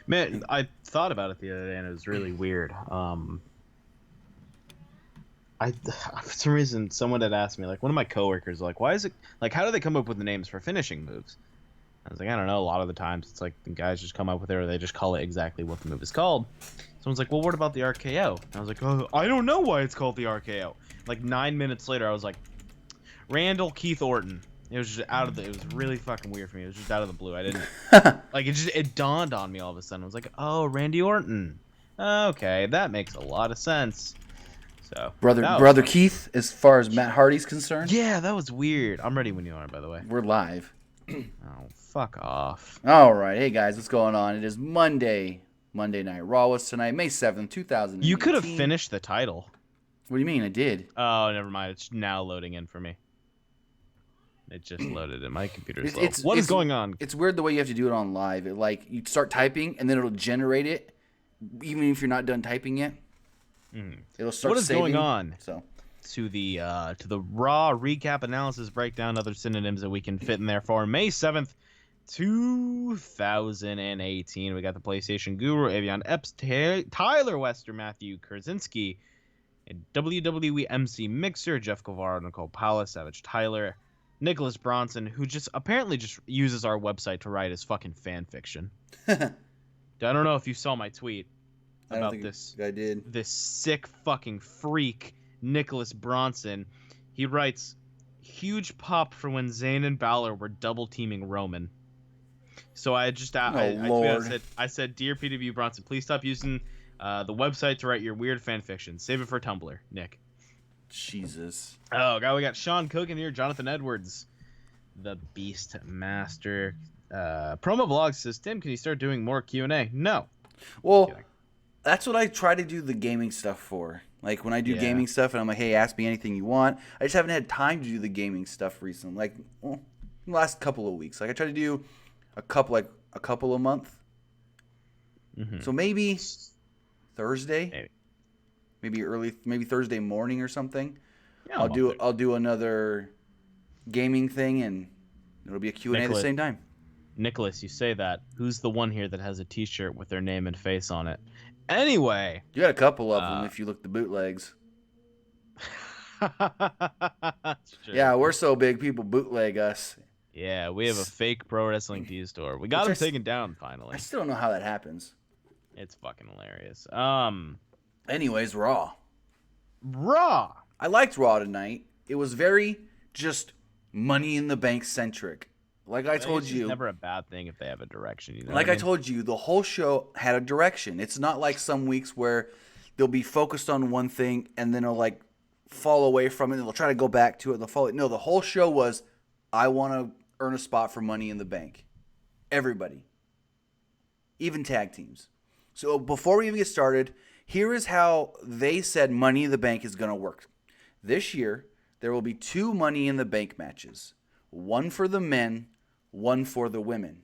Man, I thought about it the other day, and it was really weird. For some reason, someone had asked me, like, one of my coworkers, like, why is it, like, how do they come up with the names for finishing moves? I was like, I don't know. A lot of the times, it's like the guys just come up with it, or they just call it exactly what the move is called. Someone's like, well, what about the RKO? And I was like, oh, I don't know why it's called the RKO. Like 9 minutes later, I was like, Randall Keith Orton. It was just it was really fucking weird for me. It was just out of the blue. I didn't like it. It dawned on me all of a sudden. I was like, oh, Randy Orton. Okay, that makes a lot of sense. So Brother Keith, as far as Matt Hardy's concerned. Yeah, that was weird. I'm ready when you are, by the way. We're live. Oh, fuck off. All right. Hey, guys, what's going on? It is Monday Night Raw was tonight, May 7th, 2018. You could have finished the title. What do you mean? I did. Oh, never mind. It's now loading in for me. It just loaded in. My computer's slow. What is going on? It's weird the way you have to do it on live. It, like, you start typing, and then it'll generate it, even if you're not done typing yet. It'll start What is saving, going on? So, to the Raw recap, analysis, breakdown, other synonyms that we can fit in there for May 7th, 2018. We got the PlayStation Guru, Avion Epps, Tyler Wester, Matthew Kurzinski, and WWE MC Mixer, Jeff Guevara, Nicole Paula, Savage Tyler, Nicholas Bronson, who just apparently just uses our website to write his fucking fan fiction. I don't know if you saw my tweet about this. I did. This sick fucking freak, Nicholas Bronson. He writes, huge pop for when Zayn and Balor were double teaming Roman. So I just I said, dear PW Bronson, please stop using the website to write your weird fan fiction. Save it for Tumblr, Nick. Jesus. Oh god, we got Sean Cook in here, Jonathan Edwards, the Beast Master. Promo Blog says, Tim, can you start doing more Q&A? No. Well, that's what I try to do the gaming stuff for. Like, when I do gaming stuff and I'm like, hey, ask me anything you want. I just haven't had time to do the gaming stuff recently. Like, the last couple of weeks. Like, I try to do a couple a month. Mm-hmm. So maybe Thursday. Maybe Thursday morning or something. Yeah, I'll do another gaming thing, and it'll be a Q&A at the same time. Nicholas, you say that. Who's the one here that has a t-shirt with their name and face on it? Anyway. You got a couple of them if you look the bootlegs. Yeah, we're so big, people bootleg us. Yeah, we have a fake pro wrestling tee store. We got him taken down, finally. I still don't know how that happens. It's fucking hilarious. Anyways, Raw. I liked Raw tonight. It was very just Money in the Bank centric. Like I told you, it's never a bad thing if they have a direction. You know like I told you, the whole show had a direction. It's not like some weeks where they'll be focused on one thing and then they'll like fall away from it and they'll try to go back to it. They'll follow. No, the whole show was, I want to earn a spot for Money in the Bank. Everybody, even tag teams. So before we even get started, here is how they said Money in the Bank is going to work. This year, there will be 2 Money in the Bank matches. One for the men, one for the women.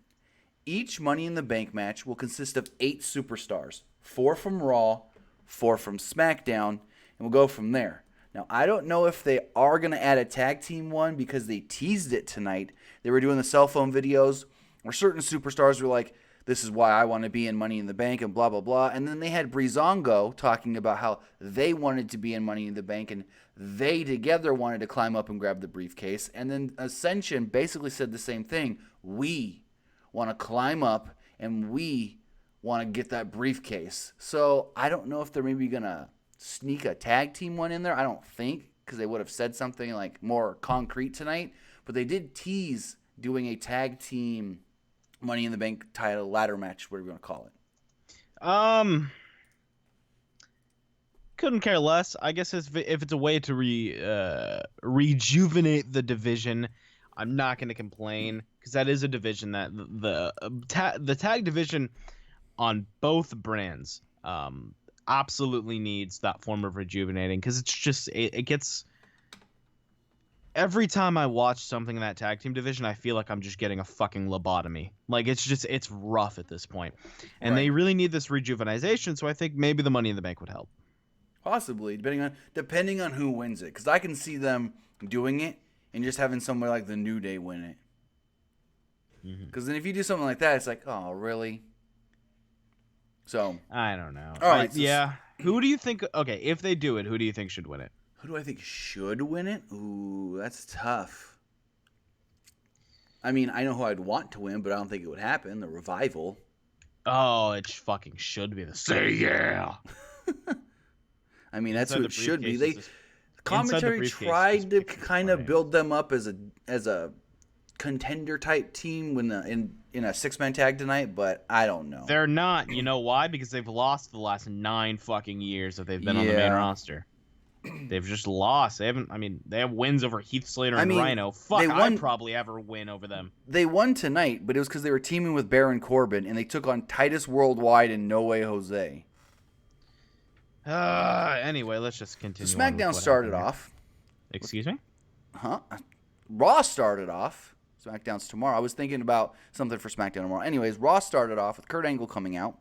Each Money in the Bank match will consist of 8 superstars. 4 from Raw, 4 from SmackDown, and we'll go from there. Now, I don't know if they are going to add a tag team one because they teased it tonight. They were doing the cell phone videos where certain superstars were like, this is why I want to be in Money in the Bank and blah, blah, blah. And then they had Breezango talking about how they wanted to be in Money in the Bank and they together wanted to climb up and grab the briefcase. And then Ascension basically said the same thing. We want to climb up and we want to get that briefcase. So I don't know if they're maybe going to sneak a tag team one in there. I don't think, because they would have said something like more concrete tonight. But they did tease doing a tag team Money in the Bank title ladder match, whatever you want to call it. Couldn't care less. I guess if it's a way to rejuvenate the division, I'm not going to complain, because that is a division that the tag division on both brands absolutely needs that form of rejuvenating, because it's just it gets. Every time I watch something in that tag team division, I feel like I'm just getting a fucking lobotomy. Like, it's rough at this point. And They really need this rejuvenization, so I think maybe the Money in the Bank would help. Possibly, depending on who wins it. Because I can see them doing it and just having somebody like the New Day win it. Because then if you do something like that, it's like, oh, really? So I don't know. All right, yeah. Who do you think? Okay, if they do it, who do you think should win it? who do I think should win it? Ooh, that's tough. I mean, I know who I'd want to win, but I don't think it would happen. The Revival. Oh, it fucking should be the Say Yeah. I mean, that's Inside who the it should be. briefcase is They just- commentary briefcase tried to is kind of fine. build them up as a contender type team when in a 6-man tag tonight, but I don't know. They're not. You know why? Because they've lost the last 9 fucking years that they've been on the main Yeah. roster. They've just lost. They haven't. I mean, they have wins over Heath Slater I and mean, Rhino. Fuck, they won- I'd probably ever win over them. They won tonight, but it was because they were teaming with Baron Corbin, and they took on Titus Worldwide and No Way Jose. Anyway, let's just continue. So on with SmackDown what started happened off. here. Excuse me? Huh? Raw started off. SmackDown's tomorrow. I was thinking about something for SmackDown tomorrow. Anyways, Raw started off with Kurt Angle coming out.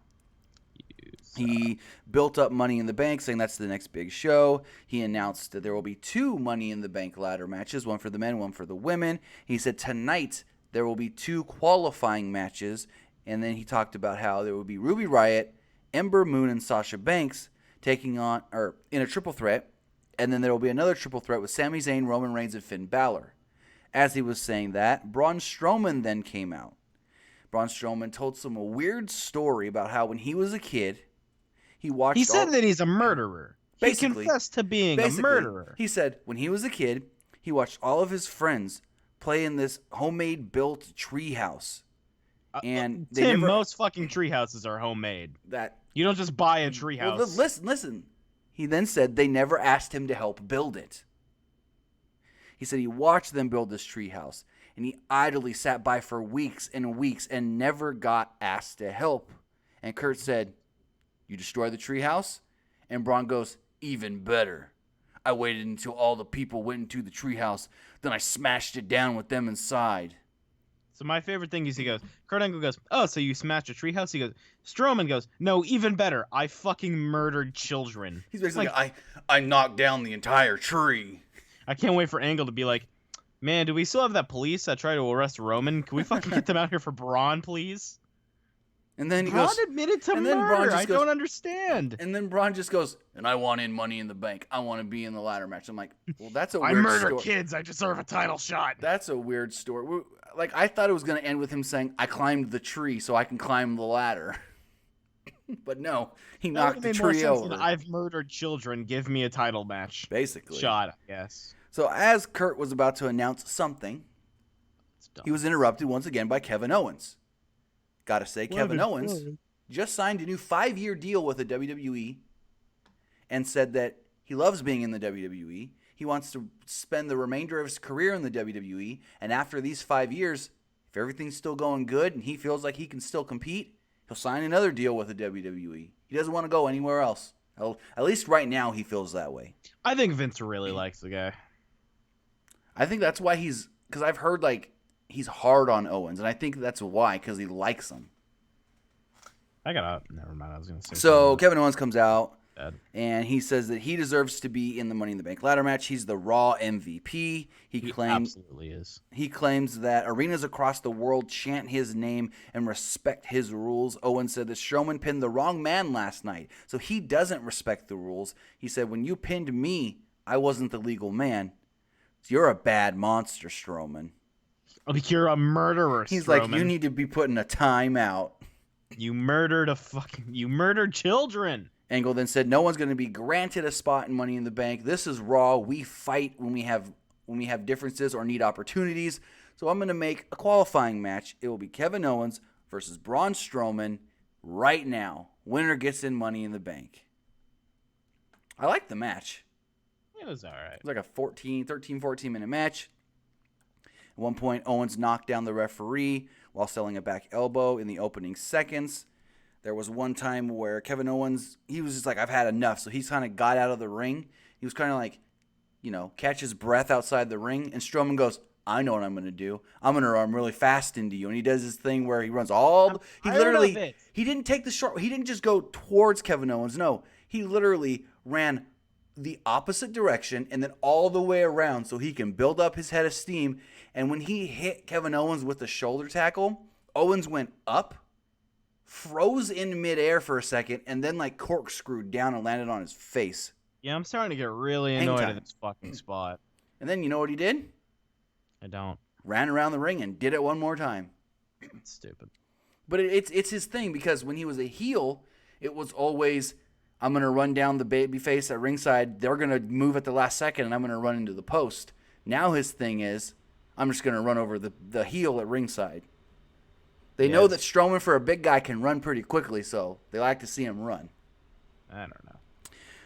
He built up Money in the Bank, saying that's the next big show. He announced that there will be 2 Money in the Bank ladder matches, one for the men, one for the women. He said tonight there will be 2 qualifying matches, and then he talked about how there will be Ruby Riott, Ember Moon, and Sasha Banks taking on, or in a triple threat, and then there will be another triple threat with Sami Zayn, Roman Reigns, and Finn Balor. As he was saying that, Braun Strowman then came out. Braun Strowman told some weird story about how when he was a kid, he watched. He said that he's a murderer. Basically- He confessed to being a murderer. He said when he was a kid, he watched all of his friends play in this homemade built tree house. And they Tim, never, most fucking tree houses are homemade. that You don't just buy a tree well, house. listen. He then said they never asked him to help build it. He said he watched them build this tree house, and he idly sat by for weeks and weeks and never got asked to help. And Kurt said, "You destroy the tree house?" And Braun goes, "Even better. I waited until all the people went into the tree house, then I smashed it down with them inside." So my favorite thing is he goes, Kurt Angle goes, "Oh, so you smashed a treehouse?" He goes, Strowman goes, "No, even better. I fucking murdered children." He's basically like, I knocked down the entire tree. I can't wait for Angle to be like, "Man, do we still have that police that tried to arrest Roman? Can we fucking get them out here for Braun, please?" And then he Braun goes, admitted to and then Braun murder. just I goes- don't understand. and then Braun just goes, "And I want in Money in the Bank. I want to be in the ladder match." I'm like, well, that's a I weird murder story. kids. I deserve a title shot. That's a weird story. Like, I thought it was going to end with him saying, "I climbed the tree so I can climb the ladder." But no, he That knocked would've the made more tree sense over. than I've murdered children. Give me a title match. Basically. Shot, I guess. So as Kurt was about to announce something, It's dumb. he was interrupted once again by Kevin Owens. Gotta say, Kevin Owens just signed a new 5-year deal with the WWE and said that he loves being in the WWE. He wants to spend the remainder of his career in the WWE, and after these 5 years, if everything's still going good and he feels like he can still compete, he'll sign another deal with the WWE. He doesn't want to go anywhere else. At least right now, he feels that way. I think Vince really likes the guy. I think that's why because I've heard like he's hard on Owens, and I think that's why, because he likes him. Never mind. I was gonna say. So something Kevin Owens comes out, bad. and he says that he deserves to be in the Money in the Bank ladder match. He's the Raw MVP. He claims absolutely is. he claims that arenas across the world chant his name and respect his rules. Owens said that Strowman pinned the wrong man last night, so he doesn't respect the rules. He said, "When you pinned me, I wasn't the legal man. So you're a bad monster, Strowman." You're a murderer. He's Strowman. like, "You need to be put in a timeout." You murdered children. Angle then said, "No one's going to be granted a spot in Money in the Bank. This is Raw. We fight when we have differences or need opportunities. So I'm going to make a qualifying match. It will be Kevin Owens versus Braun Strowman right now. Winner gets in Money in the Bank." I like the match. It was all right. It was like a 14 minute match. At one point, Owens knocked down the referee while selling a back elbow in the opening seconds. There was one time where Kevin Owens, he was just like, "I've had enough." So he's kind of got out of the ring. He was kind of like, catch his breath outside the ring. And Strowman goes, "I know what I'm going to do. I'm going to run really fast into you." And he does this thing where he runs he didn't take the short, he didn't just go towards Kevin Owens. No, he literally ran the opposite direction and then all the way around so he can build up his head of steam. And when he hit Kevin Owens with the shoulder tackle, Owens went up, froze in midair for a second, and then like corkscrewed down and landed on his face. Yeah, I'm starting to get really Hang annoyed time. at this fucking spot. And then you know what he did? I don't. Ran around the ring and did it one more time. It's stupid. But it's his thing, because when he was a heel, it was always, I'm going to run down the babyface at ringside. They're going to move at the last second, and I'm going to run into the post. Now his thing is, I'm just going to run over the heel at ringside. They know that Strowman, for a big guy, can run pretty quickly, so they like to see him run. I don't know.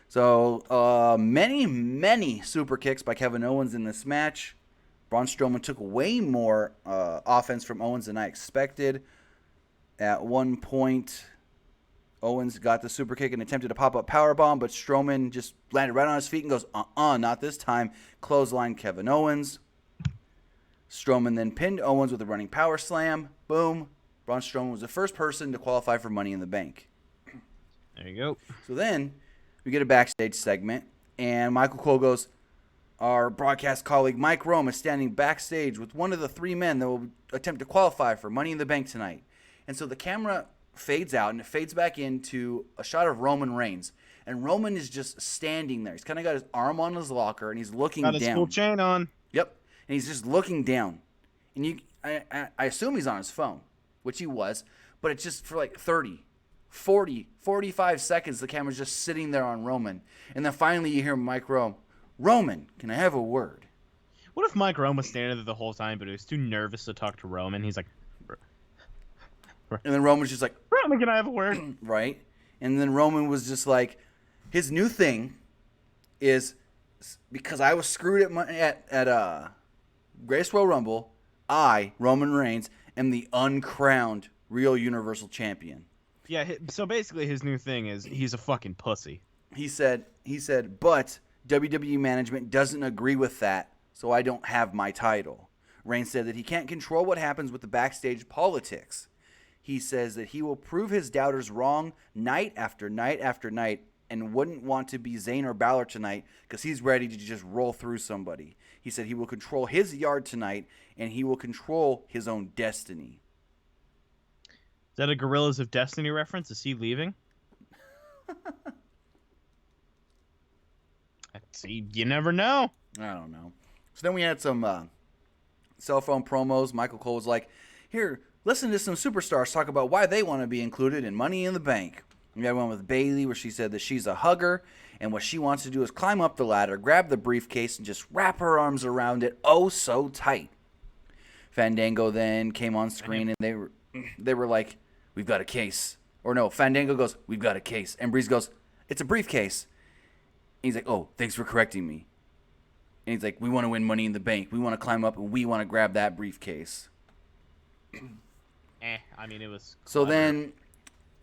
So many super kicks by Kevin Owens in this match. Braun Strowman took way more offense from Owens than I expected. At one point, Owens got the super kick and attempted to pop up powerbomb, but Strowman just landed right on his feet and goes, not this time. Clothesline Kevin Owens. Strowman then pinned Owens with a running power slam. Boom. Braun Strowman was the first person to qualify for Money in the Bank. There you go. So then we get a backstage segment, and Michael Cole goes, our broadcast colleague Mike Rome is standing backstage with one of the three men that will attempt to qualify for Money in the Bank tonight. And so the camera fades out, and it fades back into a shot of Roman Reigns. And Roman is just standing there. He's kind of got his arm on his locker, and he's looking down. Got his full chain on. Yep. And he's just looking down. And I assume he's on his phone, which he was, but it's just for like 30, 40, 45 seconds, the camera's just sitting there on Roman. And then finally you hear Mike Rome, Roman, can I have a word? What if Mike Rome was standing there the whole time, but he was too nervous to talk to Roman? He's like, and then Roman's just like, Roman, can I have a word? Right? And then Roman was just like, his new thing is, because I was screwed at Greatest Royal Rumble, I, Roman Reigns, am the uncrowned real Universal Champion. Yeah, so basically his new thing is he's a fucking pussy. He said, but WWE management doesn't agree with that, so I don't have my title. Reigns said that he can't control what happens with the backstage politics. He says that he will prove his doubters wrong night after night after night, and wouldn't want to be Zayn or Balor tonight because he's ready to just roll through somebody. He said he will control his yard tonight, and he will control his own destiny. Is that a Gorillas of Destiny reference? Is he leaving? See, you never know. I don't know. So then we had some cell phone promos. Michael Cole was like, here, listen to some superstars talk about why they want to be included in Money in the Bank. We had one with Bayley where she said that she's a hugger, and what she wants to do is climb up the ladder, grab the briefcase, and just wrap her arms around it oh so tight. Fandango then came on screen, and they were like, we've got a case. Or no, Fandango goes, we've got a case. And Breeze goes, it's a briefcase. And he's like, oh, thanks for correcting me. And he's like, we want to win Money in the Bank. We want to climb up, and we want to grab that briefcase. I mean, it was So then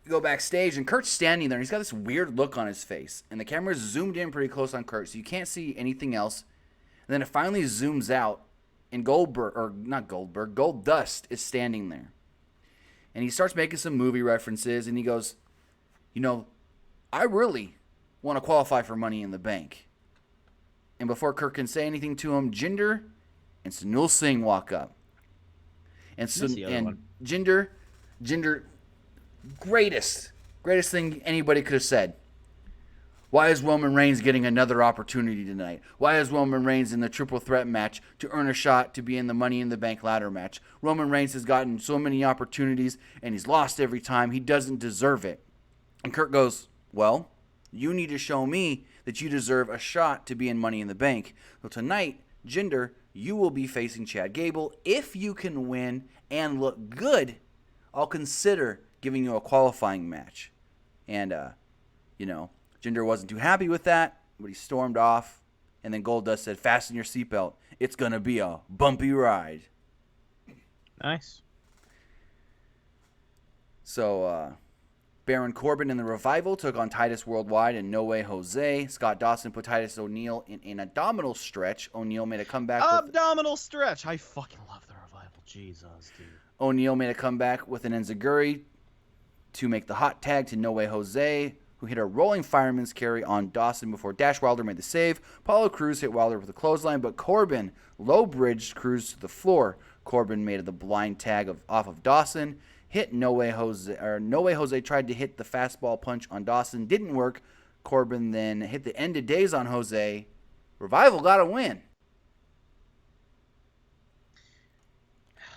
go backstage, and Kurt's standing there, and he's got this weird look on his face. And the camera's zoomed in pretty close on Kurt, so you can't see anything else. And then it finally zooms out, and Goldust is standing there. And he starts making some movie references, and he goes, you know, I really want to qualify for Money in the Bank. And before Kurt can say anything to him, Jinder and Sunil Singh walk up. And Jinder, greatest thing anybody could have said. Why is Roman Reigns getting another opportunity tonight? Why is Roman Reigns in the triple threat match to earn a shot to be in the Money in the Bank ladder match? Roman Reigns has gotten so many opportunities, and he's lost every time. He doesn't deserve it. And Kurt goes, well, you need to show me that you deserve a shot to be in Money in the Bank. So tonight, Jinder, you will be facing Chad Gable. If you can win and look good, I'll consider giving you a qualifying match. And, Jinder wasn't too happy with that, but he stormed off. And then Goldust said, fasten your seatbelt. It's going to be a bumpy ride. nice. So, Baron Corbin and the Revival took on Titus Worldwide and No Way Jose. Scott Dawson put Titus O'Neil in an abdominal stretch. O'Neil made a comeback. Abdominal stretch. I fucking love the Revival. Jesus, dude. O'Neil made a comeback with an enziguri to make the hot tag to No Way Jose, who hit a rolling fireman's carry on Dawson before Dash Wilder made the save. Apollo Crews hit Wilder with a clothesline, but Corbin low-bridged Crews to the floor. Corbin made the blind tag off of Dawson. hit No Way Jose tried to hit the fastball punch on Dawson. Didn't work. Corbin then hit the end of days on Jose. Revival got a win.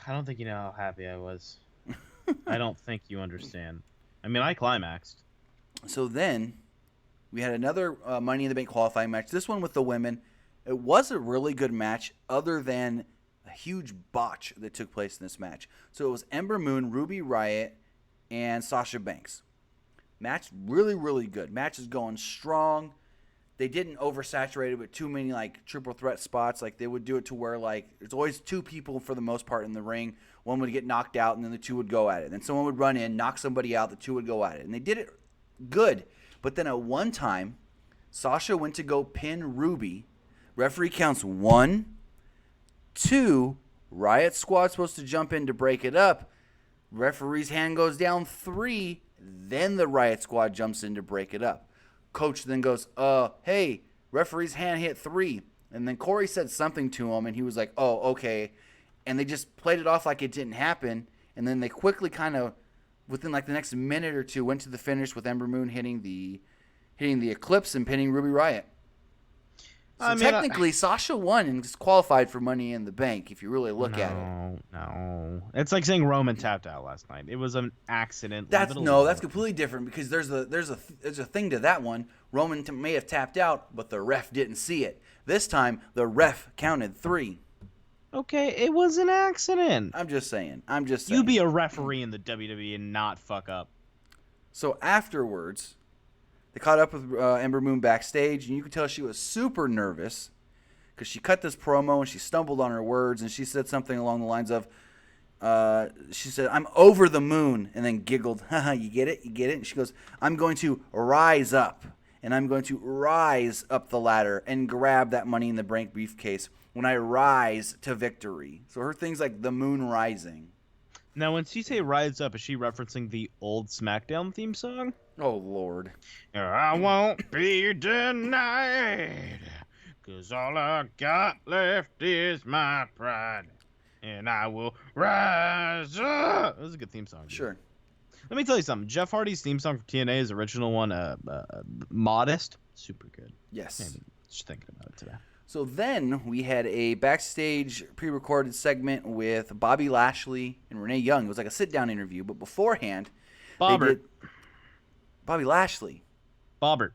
I don't think you know how happy I was. I don't think you understand. I mean, I climaxed. So then we had another Money in the Bank qualifying match. This one with the women. It was a really good match other than a huge botch that took place in this match. So it was Ember Moon, Ruby Riott, and Sasha Banks. Match really, really good. Match is going strong. They didn't oversaturate it with too many like triple threat spots. Like they would do it to where like it's always two people for the most part in the ring. One would get knocked out and then the two would go at it. Then someone would run in, knock somebody out, the two would go at it. And they did it good. But then at one time, Sasha went to go pin Ruby. Referee counts 1, 2. Riot Squad's supposed to jump in to break it up. Referee's hand goes down 3. Then the Riot Squad jumps in to break it up. Coach then goes, hey, referee's hand hit 3. And then Corey said something to him, and he was like, oh, okay. And they just played it off like it didn't happen. And then they quickly kind of, within like the next minute or two, went to the finish with Ember Moon hitting the Eclipse and pinning Ruby Riott. So technically, Sasha won and just qualified for Money in the Bank if you really look at it. No. It's like saying Roman tapped out last night. It was an accident. That's completely different because there's a thing to that one. Roman may have tapped out, but the ref didn't see it. This time, the ref counted 3. Okay, it was an accident. I'm just saying. You be a referee in the WWE and not fuck up. So afterwards, they caught up with Ember Moon backstage, and you could tell she was super nervous because she cut this promo and she stumbled on her words, and she said something along the lines of, she said, I'm over the moon, and then giggled, haha, you get it? And she goes, I'm going to rise up, and I'm going to rise up the ladder and grab that Money in the Bank briefcase when I rise to victory. So her thing's like the moon rising. Now, when she say rise up, is she referencing the old SmackDown theme song? Oh, Lord. I won't be denied, 'cause all I got left is my pride, and I will rise up. That was a good theme song. Dude. Sure. Let me tell you something. Jeff Hardy's theme song for TNA, his original one, Modest, super good. Yes. Man, just thinking about it today. So then we had a backstage pre-recorded segment with Bobby Lashley and Renee Young. It was like a sit-down interview, but beforehand, Bobbert Lashley. Bobbert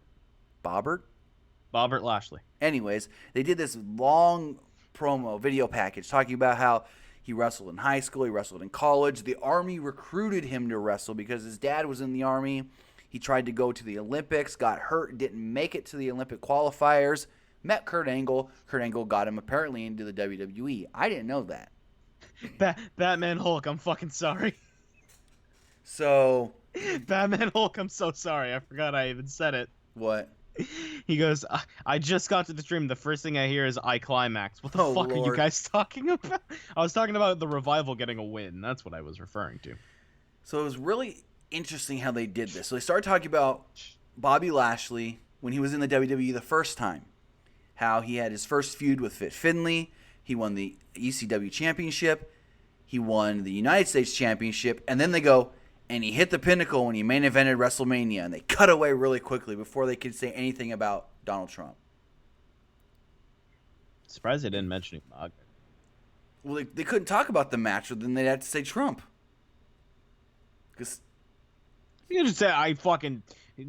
Lashley. Anyways, they did this long promo video package talking about how he wrestled in high school, he wrestled in college. The Army recruited him to wrestle because his dad was in the Army. He tried to go to the Olympics, got hurt, didn't make it to the Olympic qualifiers. Met Kurt Angle. Kurt Angle got him apparently into the WWE. I didn't know that. Batman Hulk, I'm fucking sorry. So... Batman Hulk, I'm so sorry. I forgot I even said it. What? He goes, I just got to the stream. The first thing I hear is I climax. What the fuck Lord. are you guys talking about? I was talking about the Revival getting a win. That's what I was referring to. So it was really interesting how they did this. So they started talking about Bobby Lashley when he was in the WWE the first time. How he had his first feud with Fit Finlay. He won the ECW championship. He won the United States championship. And then they go, and he hit the pinnacle when he main evented WrestleMania. And they cut away really quickly before they could say anything about Donald Trump. Surprised they didn't mention Umaga. Well, they couldn't talk about the match, or then they'd have to say Trump. Because You just say I fucking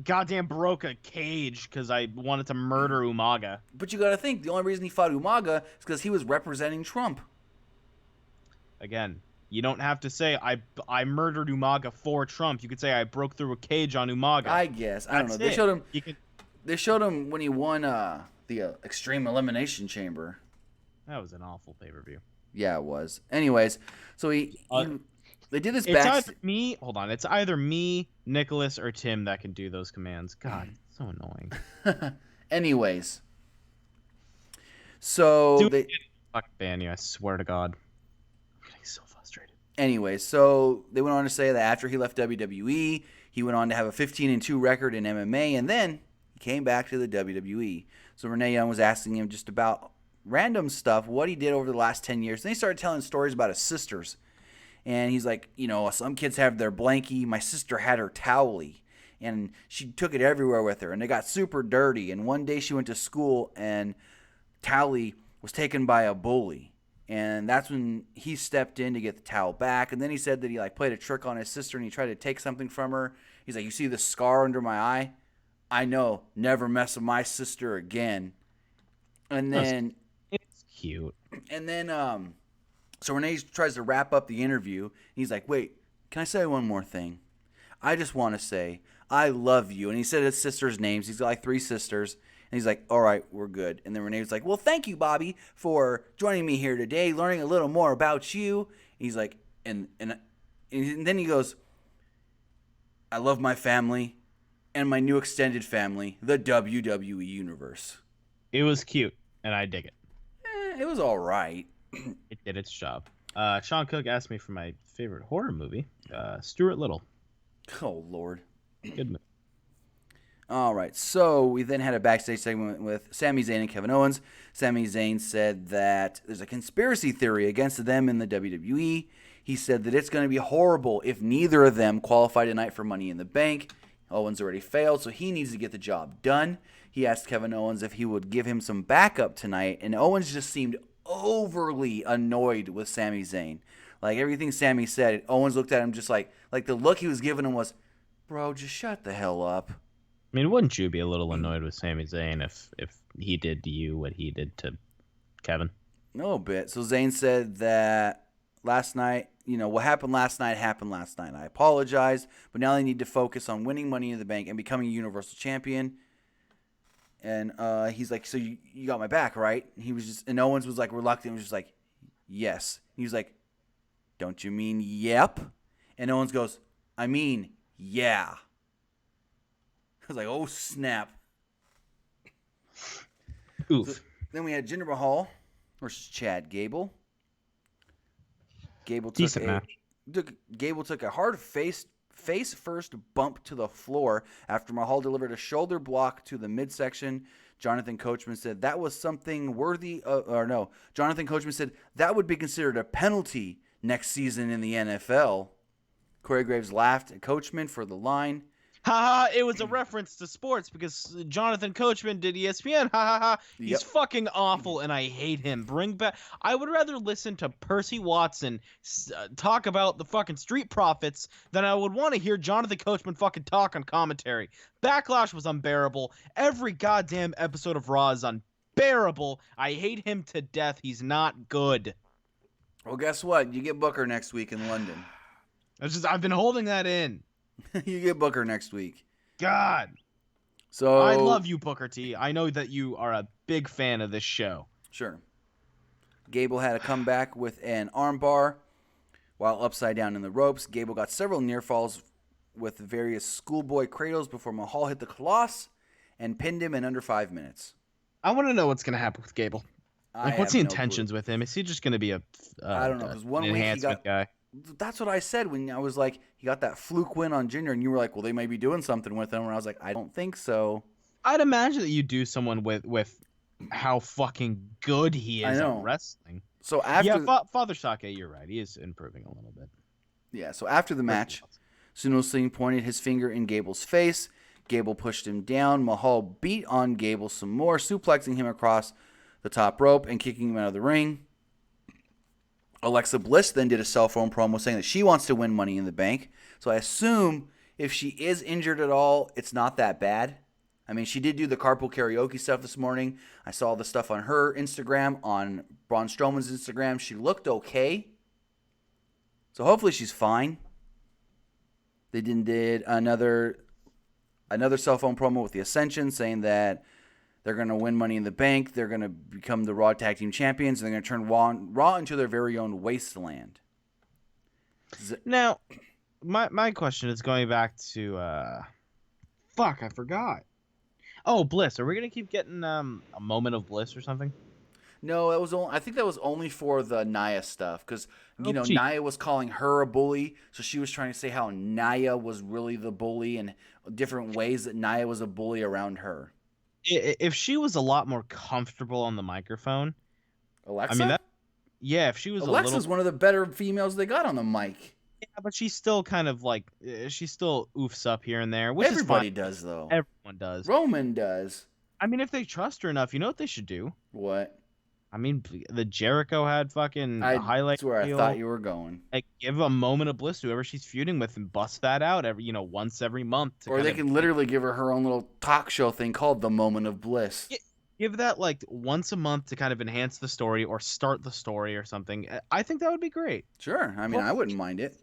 goddamn broke a cage because I wanted to murder Umaga. But you got to think, the only reason he fought Umaga is because he was representing Trump. Again, you don't have to say I murdered Umaga for Trump. You could say I broke through a cage on Umaga. I guess. I don't know. They showed him. They showed him when he won the Extreme Elimination Chamber. That was an awful pay-per-view. Yeah, it was. Anyways, so they did this it's back. Either me. Hold on. It's either me, Nicholas, or Tim that can do those commands. God, it's so annoying. Anyways, so Dude, they fucking ban you. I swear to God. I'm getting so frustrated. Anyways, so they went on to say that after he left WWE, he went on to have a 15-2 record in MMA, and then he came back to the WWE. So Renee Young was asking him just about random stuff, what he did over the last 10 years. And they started telling stories about his sisters. And he's like, some kids have their blankie. My sister had her towelly, and she took it everywhere with her, and they got super dirty. And one day she went to school, and towelly was taken by a bully. And that's when he stepped in to get the towel back. And then he said that he played a trick on his sister, and he tried to take something from her. He's like, you see the scar under my eye? I know. Never mess with my sister again. And then it's cute. And then so Renee tries to wrap up the interview. And he's like, wait, can I say one more thing? I just want to say I love you. And he said his sister's names. He's got 3 sisters. And he's like, all right, we're good. And then Renee was like, well, thank you, Bobby, for joining me here today, learning a little more about you. And he's like, and then he goes, I love my family and my new extended family, the WWE Universe. It was cute, and I dig it. It was all right. It did its job. Sean Cook asked me for my favorite horror movie, Stuart Little. Oh, Lord. Good movie. All right, so we then had a backstage segment with Sami Zayn and Kevin Owens. Sami Zayn said that there's a conspiracy theory against them in the WWE. He said that it's going to be horrible if neither of them qualify tonight for Money in the Bank. Owens already failed, so he needs to get the job done. He asked Kevin Owens if he would give him some backup tonight, and Owens just seemed overly annoyed with Sami Zayn. Like, everything Sami said, Owens looked at him just like the look he was giving him was, bro, just shut the hell up. I mean, wouldn't you be a little annoyed with Sami Zayn if he did to you what he did to Kevin? No bit. So Zayn said that last night, what happened last night happened last night. I apologize, but now they need to focus on winning Money in the Bank and becoming a Universal Champion. And he's like, so you got my back, right? And Owens was like reluctant. He was just like, yes. He was like, don't you mean yep? And Owens goes, I mean, yeah. I was like, oh, snap. Oof. So then we had Jinder Mahal versus Chad Gable. Gable took a hard face-first bump to the floor after Mahal delivered a shoulder block to the midsection. Jonathan Coachman said that was something worthy of, Jonathan Coachman said that would be considered a penalty next season in the NFL. Corey Graves laughed at Coachman for the line. Ha ha, it was a reference to sports because Jonathan Coachman did ESPN. Ha ha ha. He's fucking awful and I hate him. Bring back. I would rather listen to Percy Watson talk about the fucking Street Profits than I would want to hear Jonathan Coachman fucking talk on commentary. Backlash was unbearable. Every goddamn episode of Raw is unbearable. I hate him to death. He's not good. Well, guess what? You get Booker next week in London. I've been holding that in. You get Booker next week. God. So I love you, Booker T. I know that you are a big fan of this show. Sure. Gable had a comeback with an armbar while upside down in the ropes. Gable got several near falls with various schoolboy cradles before Mahal hit the Colossus and pinned him in under 5 minutes. I want to know what's going to happen with Gable. What's the intentions with him? Is he just going to be I don't know. Because one week he got guy? That's what I said when I was like, he got that fluke win on Jinder, and you were like, well, they may be doing something with him. And I was like, I don't think so. I'd imagine that you do someone with how fucking good he is at wrestling. So after Father Sake, you're right. He is improving a little bit. Yeah. So after the match, Sunil Singh pointed his finger in Gable's face. Gable pushed him down. Mahal beat on Gable some more, suplexing him across the top rope and kicking him out of the ring. Alexa Bliss then did a cell phone promo saying that she wants to win Money in the Bank. So I assume if she is injured at all, it's not that bad. I mean, she did do the carpool karaoke stuff this morning. I saw the stuff on her Instagram, on Braun Strowman's Instagram. She looked okay. So hopefully she's fine. They did another cell phone promo with the Ascension saying that they're going to win Money in the Bank. They're going to become the Raw Tag Team Champions. And they're going to turn Raw into their very own wasteland. Now, my question is going back to... I forgot. Oh, Bliss. Are we going to keep getting a moment of Bliss or something? No, I think that was only for the Nia stuff. Because, Nia was calling her a bully. So she was trying to say how Nia was really the bully and different ways that Nia was a bully around her. If she was a lot more comfortable on the microphone, Alexa? I mean Yeah, if she was Alexa's one of the better females they got on the mic. Yeah, but she's still kind of like she still oofs up here and there, which Everybody is fine. does though. Everyone does. Roman does. I mean, if they trust her enough, you know what they should do? What? I mean, the Jericho had fucking a highlight. That's where reel. I thought you were going. Like, give a moment of bliss to whoever she's feuding with and bust that out once every month. Or they can literally give her own little talk show thing called the Moment of Bliss. Give that like once a month to kind of enhance the story or start the story or something. I think that would be great. Sure. I mean, I wouldn't mind it.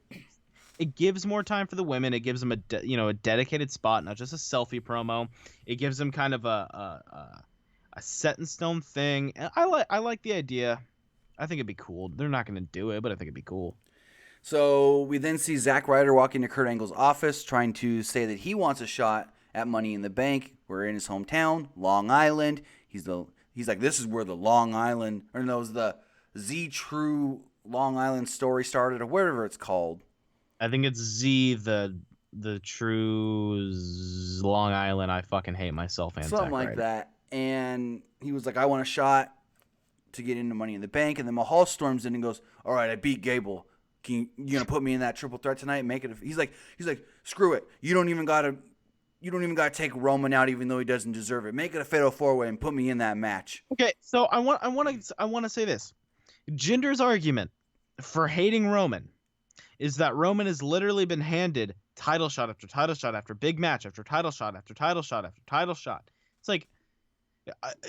It gives more time for the women. It gives them a dedicated spot, not just a selfie promo. It gives them kind of a set in stone thing. And I like the idea. I think it'd be cool. They're not going to do it, but I think it'd be cool. So we then see Zack Ryder walk into Kurt Angle's office trying to say that he wants a shot at Money in the Bank. We're in his hometown, Long Island. He's like, this is where the Long Island, or no, it was the Z True Long Island story started, or whatever it's called. I think it's Z, the true Long Island. I fucking hate myself. Something like that. And he was like, I want a shot to get into Money in the Bank. And then Mahal storms in and goes, all right, I beat Gable. You gonna put me in that triple threat tonight? Make it. He's like, screw it. You don't even gotta take Roman out, even though he doesn't deserve it. Make it a fatal 4-way and put me in that match. Okay, so I want to say this. Jinder's argument for hating Roman is that Roman has literally been handed title shot after title shot after big match after title shot after title shot after title shot. It's like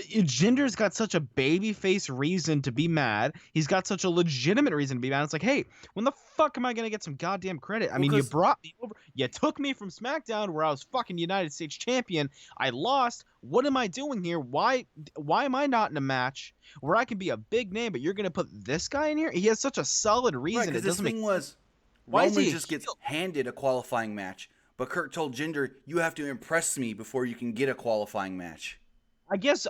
Jinder's got such a babyface reason to be mad. He's got such a legitimate reason to be mad. It's like, hey, when the fuck am I gonna get some goddamn credit? I mean, you brought me over. You took me from SmackDown where I was fucking United States champion. I lost. What am I doing here? Why am I not in a match where I can be a big name, but you're gonna put this guy in here? He has such a solid reason. Right, because this thing was Roman just gets handed a qualifying match, but Kurt told Jinder, you have to impress me before you can get a qualifying match. I guess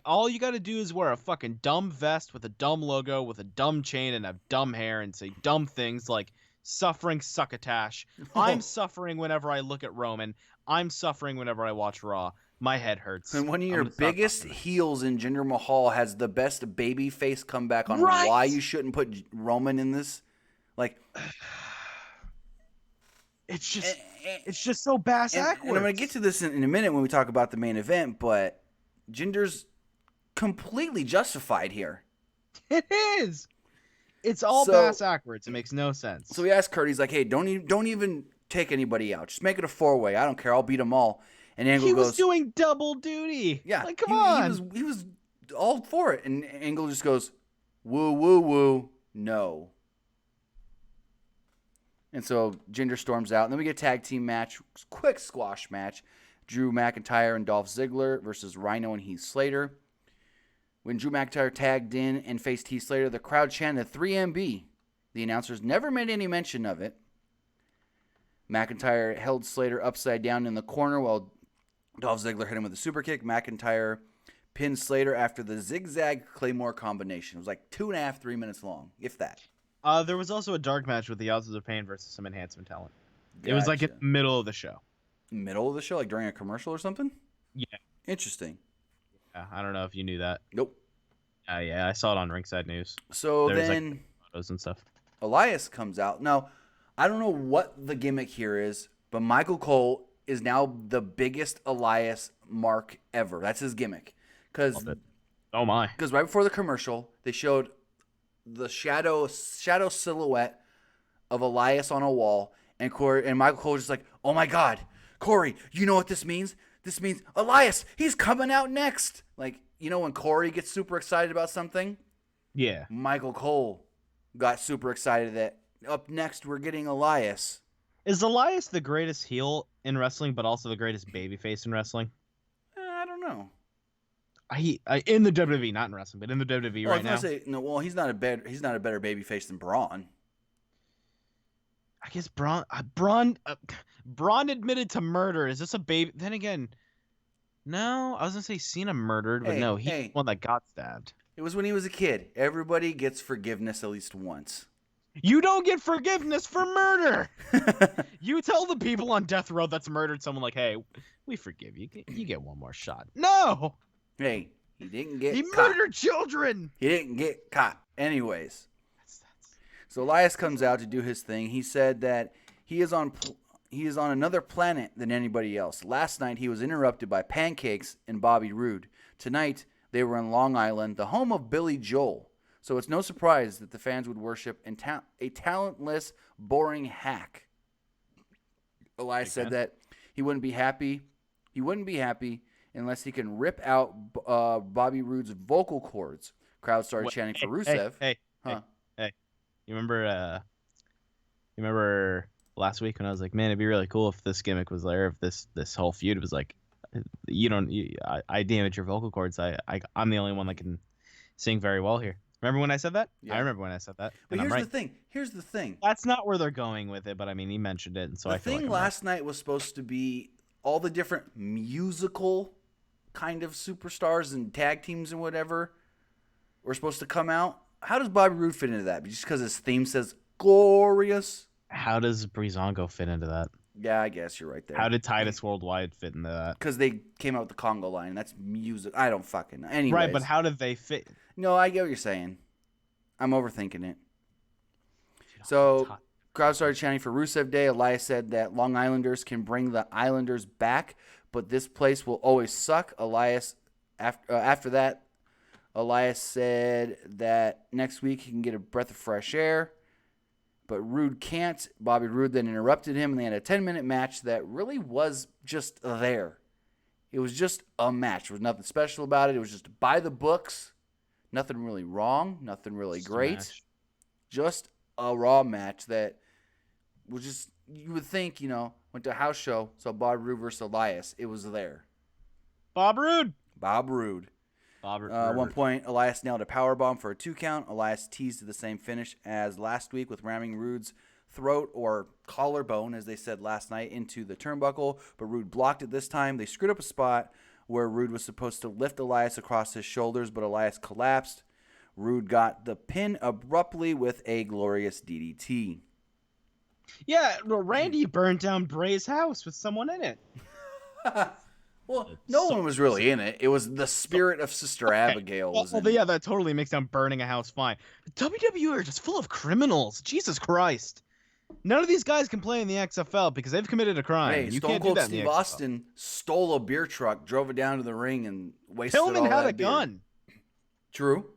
all you got to do is wear a fucking dumb vest with a dumb logo, with a dumb chain, and have dumb hair, and say dumb things like suffering succotash. I'm suffering whenever I look at Roman. I'm suffering whenever I watch Raw. My head hurts. And one of your biggest heels in Jinder Mahal has the best baby face comeback on why you shouldn't put Roman in this. Like, it's just so bass-ackwards. And I'm going to get to this in a minute when we talk about the main event, but Jinder's completely justified here. It is. It's all bass-ackwards. It makes no sense. So he asked Kurt, he's like, hey, don't even take anybody out. Just make it a 4-way. I don't care. I'll beat them all. And Angle goes, he was doing double duty. Yeah. Like, come on. He was all for it. And Angle just goes, woo, woo, woo, no. And so Jinder storms out. And then we get a tag team match, quick squash match. Drew McIntyre and Dolph Ziggler versus Rhino and Heath Slater. When Drew McIntyre tagged in and faced Heath Slater, the crowd chanted 3MB. The announcers never made any mention of it. McIntyre held Slater upside down in the corner while Dolph Ziggler hit him with a super kick. McIntyre pinned Slater after the zigzag Claymore combination. It was like 2.5, 3 minutes long, if that. There was also a dark match with the Authors of Pain versus some enhancement talent. Gotcha. It was like in the middle of the show. Middle of the show, like during a commercial or something? Yeah. Interesting. Yeah, I don't know if you knew that. Nope. Yeah, I saw it on Ringside News. So there's then like photos and stuff. Elias comes out. Now, I don't know what the gimmick here is, but Michael Cole is now the biggest Elias mark ever. That's his gimmick. Oh my. Because right before the commercial, they showed the shadow silhouette of Elias on a wall, and Michael Cole was just like, oh my God, Corey, you know what this means? This means Elias, he's coming out next. Like, you know when Corey gets super excited about something? Yeah. Michael Cole got super excited that up next we're getting Elias. Is Elias the greatest heel in wrestling, but also the greatest babyface in wrestling? I don't know. In the WWE, not in wrestling, but in the WWE right now. He's not a better babyface than Braun. I guess Braun admitted to murder. Is this a baby? Then again, no. I was gonna say Cena murdered, but no, he's the one that got stabbed. It was when he was a kid. Everybody gets forgiveness at least once. You don't get forgiveness for murder. You tell the people on death row that's murdered someone like, hey, we forgive you. You get one more shot. No. Hey, He didn't get He caught. murdered children. He didn't get caught. Anyways. So Elias comes out to do his thing. He said that he is on another planet than anybody else. Last night he was interrupted by pancakes and Bobby Roode. Tonight they were in Long Island, the home of Billy Joel. So it's no surprise that the fans would worship a talentless, boring hack. Elias said that he wouldn't be happy. He wouldn't be happy unless he can rip out Bobby Roode's vocal cords. Crowd started chanting for Rusev. Hey. You remember last week when I was like, man, it'd be really cool if this gimmick was there, if this whole feud was like, I damage your vocal cords. I'm the only one that can sing very well here. Remember when I said that? Yeah. I remember when I said that. But here's the thing. That's not where they're going with it, but I mean, he mentioned it, and so I feel like last night was supposed to be all the different musical kind of superstars and tag teams and whatever were supposed to come out. How does Bobby Roode fit into that? Just because his theme says glorious? How does Breezango fit into that? Yeah, I guess you're right there. How did Titus Worldwide fit into that? Because they came out with the Congo line. That's music. I don't fucking know. Anyways. Right, but how did they fit? No, I get what you're saying. I'm overthinking it. So, crowd started chanting for Rusev Day. Elias said that Long Islanders can bring the Islanders back, but this place will always suck. Elias, after that, Elias said that next week he can get a breath of fresh air, but Roode can't. Bobby Roode then interrupted him, and they had a 10-minute match that really was just there. It was just a match. There was nothing special about it. It was just by the books. Nothing really wrong. Nothing really great. Just a Raw match that was just, you would think, went to a house show, so Bob Roode versus Elias. It was there. Bob Roode. At one point, Elias nailed a powerbomb for a 2 count. Elias teased to the same finish as last week with ramming Roode's throat or collarbone, as they said last night, into the turnbuckle, but Roode blocked it this time. They screwed up a spot where Roode was supposed to lift Elias across his shoulders, but Elias collapsed. Roode got the pin abruptly with a glorious DDT. Yeah, well, Randy burned down Bray's house with someone in it. Well, no one was really in it. It was the spirit of Sister Abigail was in it. Yeah, that totally makes down burning a house fine. WWE are just full of criminals. Jesus Christ. None of these guys can play in the XFL because they've committed a crime. Hey, Stone Cold Steve Austin stole a beer truck, drove it down to the ring, and wasted all that beer. Pillman had a gun. True.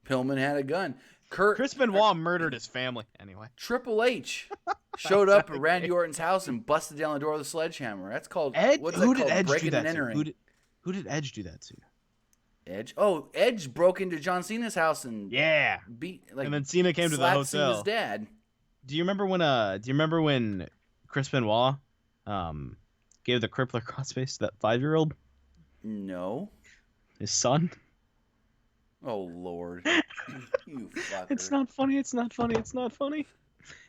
Pillman had a gun. Chris Benoit murdered his family. Anyway. Triple H showed up at Randy Orton's house and busted down the door with a sledgehammer. That's called breaking and entering. Who did Edge do that to? Edge? Oh, Edge broke into John Cena's house and beat and then Cena came to the hotel. Cena's dad. Do you remember when Chris Benoit gave the crippler crossface to that 5-year-old? No. His son? Oh Lord. You fucker. It's not funny.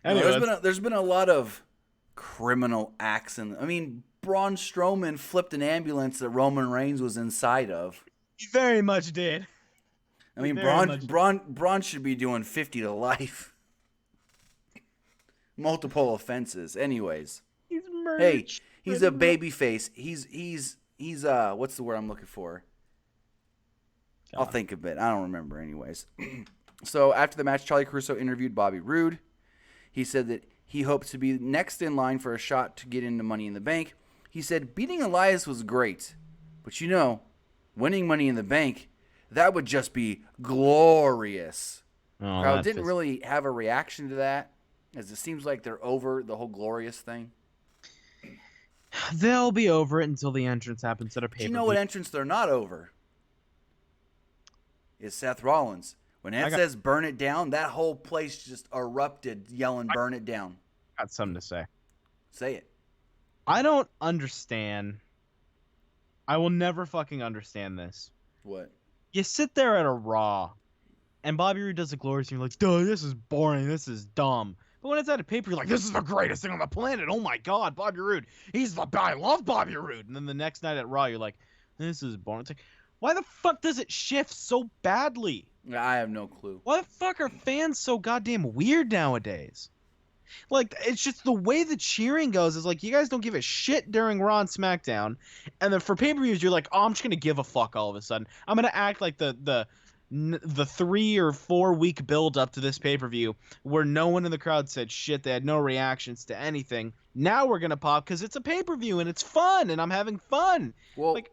Anyway, there's been a lot of criminal acts Braun Strowman flipped an ambulance that Roman Reigns was inside of. He very much did. Braun should be doing 50 to life. Multiple offenses. Anyways. He's murdered. Hey, he's a baby face. He's what's the word I'm looking for? I'll think of it. I don't remember anyways. So after the match, Charlie Caruso interviewed Bobby Roode. He said that he hoped to be next in line for a shot to get into Money in the Bank. He said beating Elias was great, but winning Money in the Bank, that would just be glorious. Crowd didn't really have a reaction to that, as it seems like they're over the whole glorious thing. They'll be over it until the entrance happens at a pay-per-view. Do you know what entrance they're not over? Is Seth Rollins. When Ed says burn it down, that whole place just erupted yelling burn it down. Got something to say. Say it. I don't understand. I will never fucking understand this. What? You sit there at a Raw, and Bobby Roode does a glorious thing. You're like, duh, this is boring. This is dumb. But when it's at a paper, you're like, this is the greatest thing on the planet. Oh my God, Bobby Roode. I love Bobby Roode. And then the next night at Raw, you're like, this is boring. It's like, why the fuck does it shift so badly? I have no clue. Why the fuck are fans so goddamn weird nowadays? Like, it's just the way the cheering goes is like, you guys don't give a shit during Raw and SmackDown, and then for pay-per-views, you're like, oh, I'm just gonna give a fuck all of a sudden. I'm gonna act like the 3 or 4 week build up to this pay-per-view where no one in the crowd said shit, they had no reactions to anything. Now we're gonna pop because it's a pay-per-view and it's fun and I'm having fun. Well, like,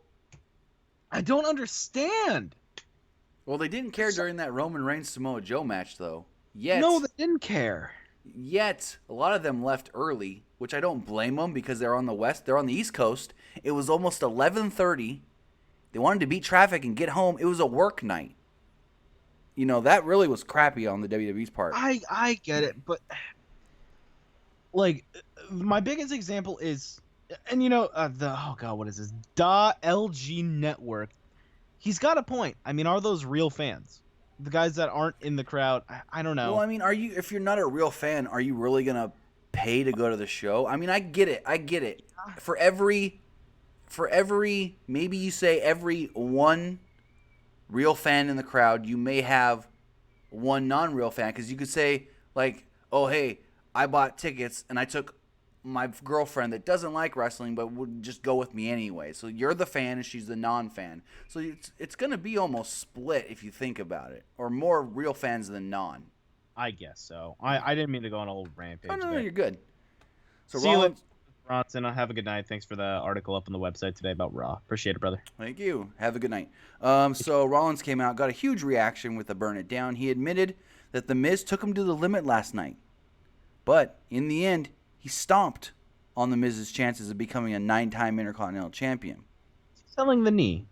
I don't understand. Well, they didn't care during that Roman Reigns Samoa Joe match, though. Yet, No, they didn't care. Yet, a lot of them left early, which I don't blame them because they're on the East Coast. It was almost 11:30. They wanted to beat traffic and get home. It was a work night. You know, that really was crappy on the WWE's part. I get it, but like my biggest example is, and you know, what is this? LG Network. He's got a point. I mean, are those real fans? The guys that aren't in the crowd, I don't know. Well, I mean, if you're not a real fan, are you really gonna pay to go to the show? I mean, I get it. For every maybe you say every one real fan in the crowd, you may have one non-real fan, because you could say like, oh hey, I bought tickets and I took my girlfriend that doesn't like wrestling but would just go with me anyway. So you're the fan and she's the non-fan. So it's going to be almost split if you think about it, or more real fans than non. I guess so. I didn't mean to go on a little rampage. Oh, no, you're good. So see Rollins, you, Bronson. Have a good night. Thanks for the article up on the website today about Raw. Appreciate it, brother. Thank you. Have a good night. So Rollins came out, got a huge reaction with the Burn It Down. He admitted that The Miz took him to the limit last night, but in the end, he stomped on The Miz's chances of becoming a 9-time Intercontinental Champion. Selling the knee.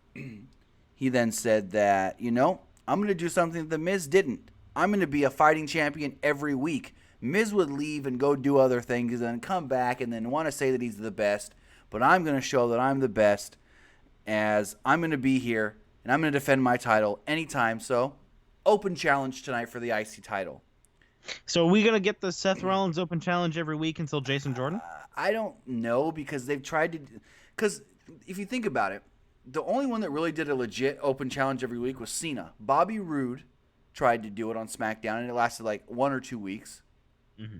He then said that, I'm going to do something that The Miz didn't. I'm going to be a fighting champion every week. Miz would leave and go do other things and then come back and then want to say that he's the best. But I'm going to show that I'm the best, as I'm going to be here and I'm going to defend my title anytime. So, open challenge tonight for the IC title. So are we going to get the Seth Rollins Open Challenge every week until Jason Jordan? I don't know, because they've tried to... Because if you think about it, the only one that really did a legit Open Challenge every week was Cena. Bobby Roode tried to do it on SmackDown, and it lasted like 1 or 2 weeks. Mm-hmm.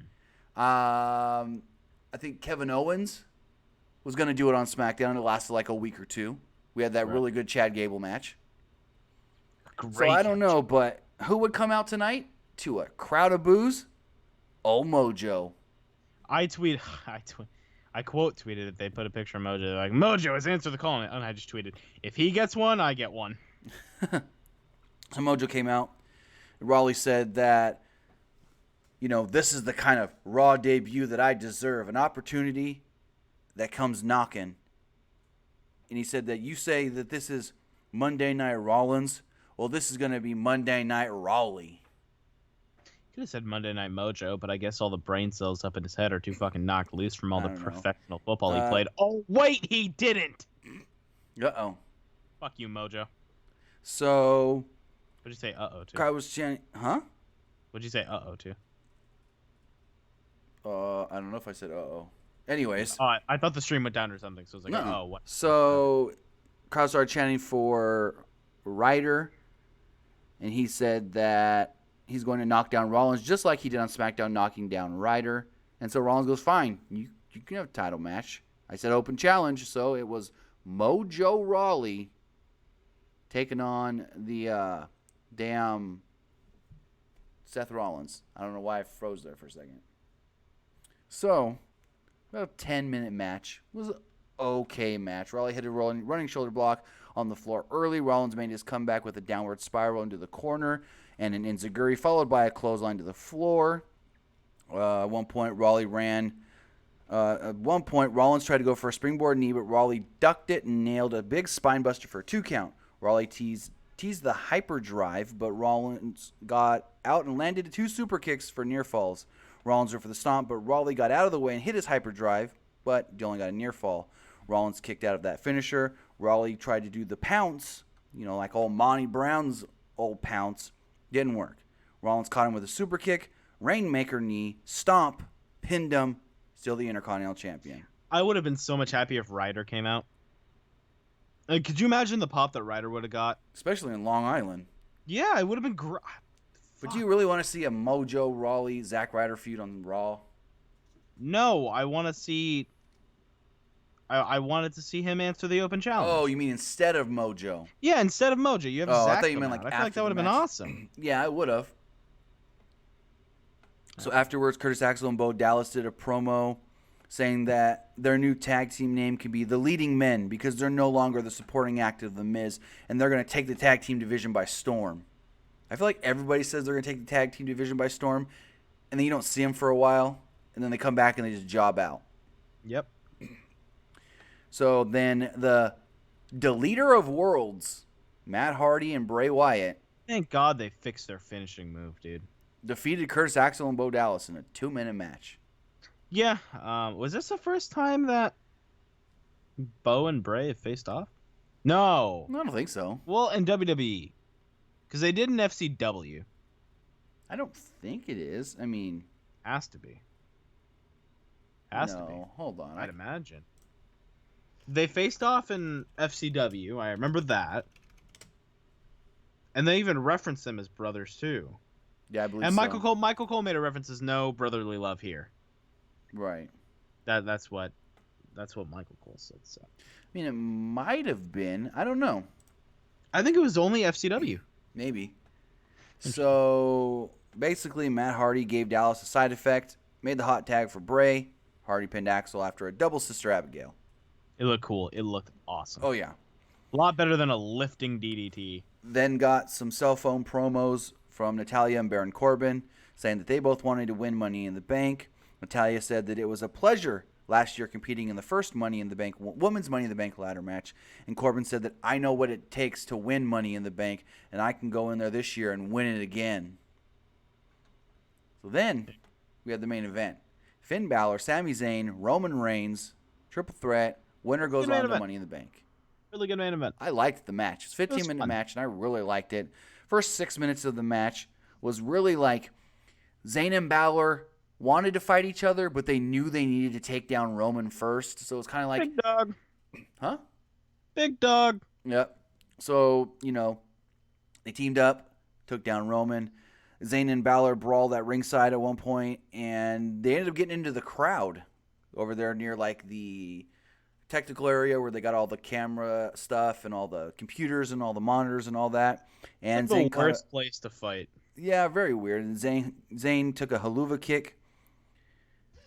I think Kevin Owens was going to do it on SmackDown, and it lasted like a week or 2. We had that really good Chad Gable match. Great. So I don't know, but who would come out tonight to a crowd of boos? Oh, Mojo. I quote tweeted that they put a picture of Mojo. They're like, Mojo has answered the call. And I just tweeted, if he gets one, I get one. So Mojo came out. Rawley said that, this is the kind of Raw debut that I deserve. An opportunity that comes knocking. And he said that you say that this is Monday Night Rollins. Well, this is going to be Monday Night Rawley. Could have said Monday Night Mojo, but I guess all the brain cells up in his head are too fucking knocked loose from all the professional football he played. Oh, wait, he didn't! Uh-oh. Fuck you, Mojo. So... What'd you say uh-oh to? I was chanting... Huh? What'd you say uh-oh to? I don't know if I said uh-oh. Anyways. Oh, I thought the stream went down or something, so I was like, no. oh, what? So, crowd started chanting for Ryder, and he said that he's going to knock down Rollins just like he did on SmackDown, knocking down Ryder. And so Rollins goes, fine, you can have a title match. I said open challenge, so it was Mojo Rawley taking on the damn Seth Rollins. I don't know why I froze there for a second. So, about a 10-minute match. It was an okay match. Rawley hit a running shoulder block on the floor early. Rollins made his comeback with a downward spiral into the corner and an enziguri, followed by a clothesline to the floor. At one point, Rollins tried to go for a springboard knee, but Rawley ducked it and nailed a big spinebuster for a 2 count. Rawley teased the hyperdrive, but Rollins got out and landed 2 super kicks for near falls. Rollins went for the stomp, but Rawley got out of the way and hit his hyperdrive, but he only got a near fall. Rollins kicked out of that finisher. Rawley tried to do the pounce, like old Monty Brown's old pounce. Didn't work. Rollins caught him with a super kick, Rainmaker knee, stomp, pinned him, still the Intercontinental Champion. I would have been so much happier if Ryder came out. Like, could you imagine the pop that Ryder would have got? Especially in Long Island. Yeah, it would have been great. But do you really want to see a Mojo Rawley Zack Ryder feud on Raw? No, I want to see. I wanted to see him answer the open challenge. Oh, you mean instead of Mojo? Yeah, instead of Mojo, you have Oh, Zach I thought you come meant out. like I feel like after that would the have been match. awesome. Yeah, I would have. So afterwards, Curtis Axel and Bo Dallas did a promo saying that their new tag team name can be the Leading Men because they're no longer the supporting act of The Miz, and they're going to take the tag team division by storm. I feel like everybody says they're going to take the tag team division by storm, and then you don't see them for a while, and then they come back and they just job out. Yep. So then the Deleter of Worlds, Matt Hardy and Bray Wyatt, Thank God they fixed their finishing move, dude. defeated Curtis Axel and Bo Dallas in a 2-minute match. Yeah. Was this the first time that Bo and Bray have faced off? No. I don't think so. Well, in WWE. Because they did an FCW. I don't think it is. I mean, Has to be. Has to be. Hold on. I'd imagine. They faced off in FCW. I remember that. And they even referenced them as brothers, too. Yeah, I believe And so. Michael Cole made a reference as no brotherly love here. Right. That's what Michael Cole said. So I mean, it might have been. I don't know. I think it was only FCW. Maybe. So basically, Matt Hardy gave Dallas a side effect, made the hot tag for Bray. Hardy pinned Axel after a double Sister Abigail. It looked cool. It looked awesome. Oh, yeah. A lot better than a lifting DDT. Then got some cell phone promos from Natalya and Baron Corbin saying that they both wanted to win Money in the Bank. Natalya said that it was a pleasure last year competing in the first Money in the Bank, women's Money in the Bank ladder match. And Corbin said that I know what it takes to win Money in the Bank, and I can go in there this year and win it again. So then we had the main event. Finn Balor, Sami Zayn, Roman Reigns, triple threat. Winner goes on to Money in the Bank. Really good main event. I liked the match. It's a 15-minute match, and I really liked it. First 6 minutes of the match was really like Zayn and Balor wanted to fight each other, but they knew they needed to take down Roman first. So it was kind of like... Big dog. Huh? Big dog. Yep. So, they teamed up, took down Roman. Zayn and Balor brawled at ringside at one point, and they ended up getting into the crowd over there near like the technical area where they got all the camera stuff and all the computers and all the monitors and all that. And Zayn the worst place to fight. Yeah, very weird. And Zayn took a haluva kick.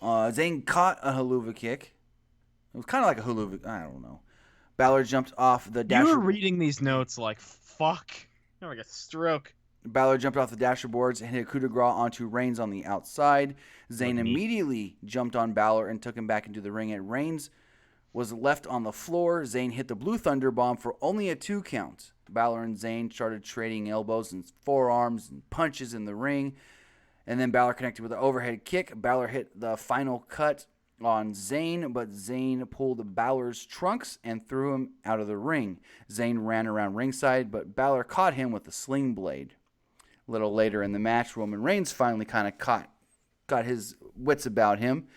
Zayn caught a haluva kick. It was kind of like a haluva. I don't know. Balor jumped off the dasher. You were reading these notes like, fuck. Oh, I got a stroke. Balor jumped off the dasher boards and hit a coup de grace onto Reigns on the outside. Zayn immediately jumped on Balor and took him back into the ring. And Reigns was left on the floor. Zayn hit the Blue Thunder Bomb for only a 2 count. Balor and Zayn started trading elbows and forearms and punches in the ring. And then Balor connected with an overhead kick. Balor hit the final cut on Zayn, but Zayn pulled Balor's trunks and threw him out of the ring. Zayn ran around ringside, but Balor caught him with a sling blade. A little later in the match, Roman Reigns finally kind of got his wits about him.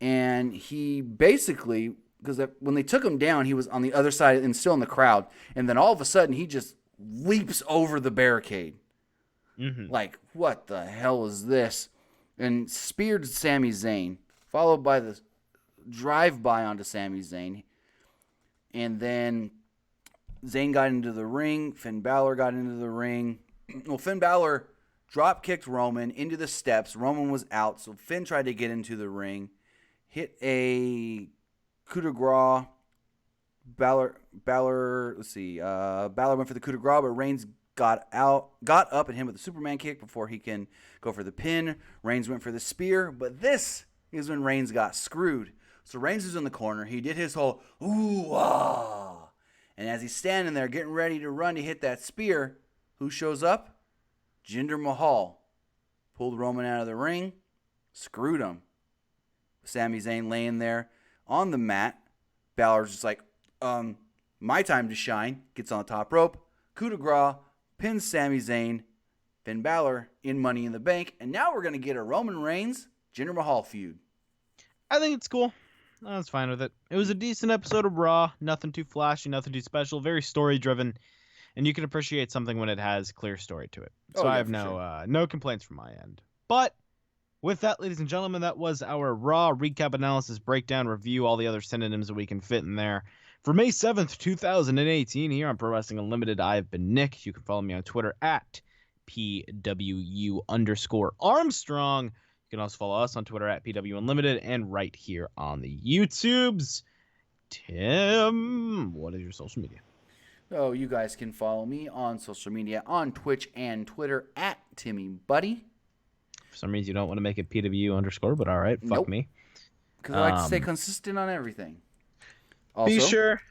And he basically, because when they took him down, he was on the other side and still in the crowd. And then all of a sudden, he just leaps over the barricade. Mm-hmm. Like, what the hell is this? And speared Sami Zayn, followed by the drive-by onto Sami Zayn. And then Zayn got into the ring. Finn Balor got into the ring. Well, Finn Balor drop-kicked Roman into the steps. Roman was out, so Finn tried to get into the ring. Hit a coup de grace. Balor went for the coup de grace, but Reigns got up and hit him with a Superman kick before he can go for the pin. Reigns went for the spear, but this is when Reigns got screwed. So Reigns was in the corner. He did his whole ooh ah, and as he's standing there getting ready to run to hit that spear, who shows up? Jinder Mahal pulled Roman out of the ring, screwed him. Sami Zayn laying there on the mat. Balor's just like, my time to shine. Gets on the top rope. Coup de grace. Pins Sami Zayn. Finn Balor in Money in the Bank. And now we're going to get a Roman Reigns, Jinder Mahal feud. I think it's cool. I was fine with it. It was a decent episode of Raw. Nothing too flashy, nothing too special. Very story-driven. And you can appreciate something when it has clear story to it. So I have no complaints from my end. But With that, ladies and gentlemen, that was our Raw recap, analysis, breakdown, review, all the other synonyms that we can fit in there. For May 7th, 2018, here on Pro Wrestling Unlimited, I've been Nick. You can follow me on Twitter at PWU_Armstrong. You can also follow us on Twitter at PWUnlimited and right here on the YouTubes. Tim, what is your social media? So you guys can follow me on social media on Twitch and Twitter at TimmyBuddy. For some reason, you don't want to make it PW_, but all right, fuck Nope. me. Because I like to stay consistent on everything. Also, Be sure.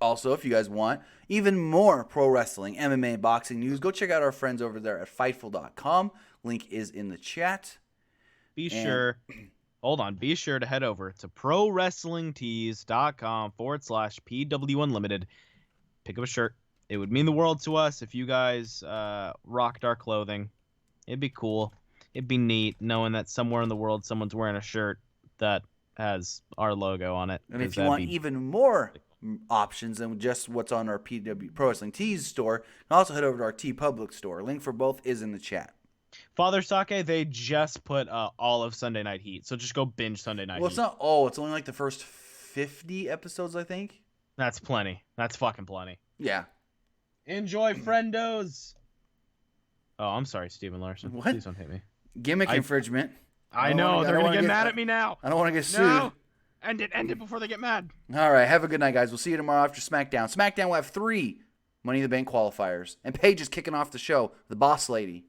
Also, if you guys want even more pro wrestling, MMA, boxing news, go check out our friends over there at Fightful.com. Link is in the chat. Be sure to head over to ProWrestlingTees.com/PWUnlimited. Pick up a shirt. It would mean the world to us if you guys rocked our clothing. It'd be cool. It'd be neat knowing that somewhere in the world someone's wearing a shirt that has our logo on it. And if you want even more options than just what's on our PW Pro Wrestling Tees store, you can also head over to our TeePublic store. Link for both is in the chat. Father Sake, they just put all of Sunday Night Heat, so just go binge Sunday Night Heat. Well, it's not all. It's only like the first 50 episodes, I think. That's plenty. That's fucking plenty. Yeah. Enjoy, friendos. Oh, I'm sorry, Stephen Larson. What? Please don't hit me. Gimmick infringement. I know. They're going to get mad at me now. I don't want to get sued. No. End it before they get mad. All right. Have a good night, guys. We'll see you tomorrow after SmackDown. SmackDown will have 3 Money in the Bank qualifiers. And Paige is kicking off the show, the boss lady.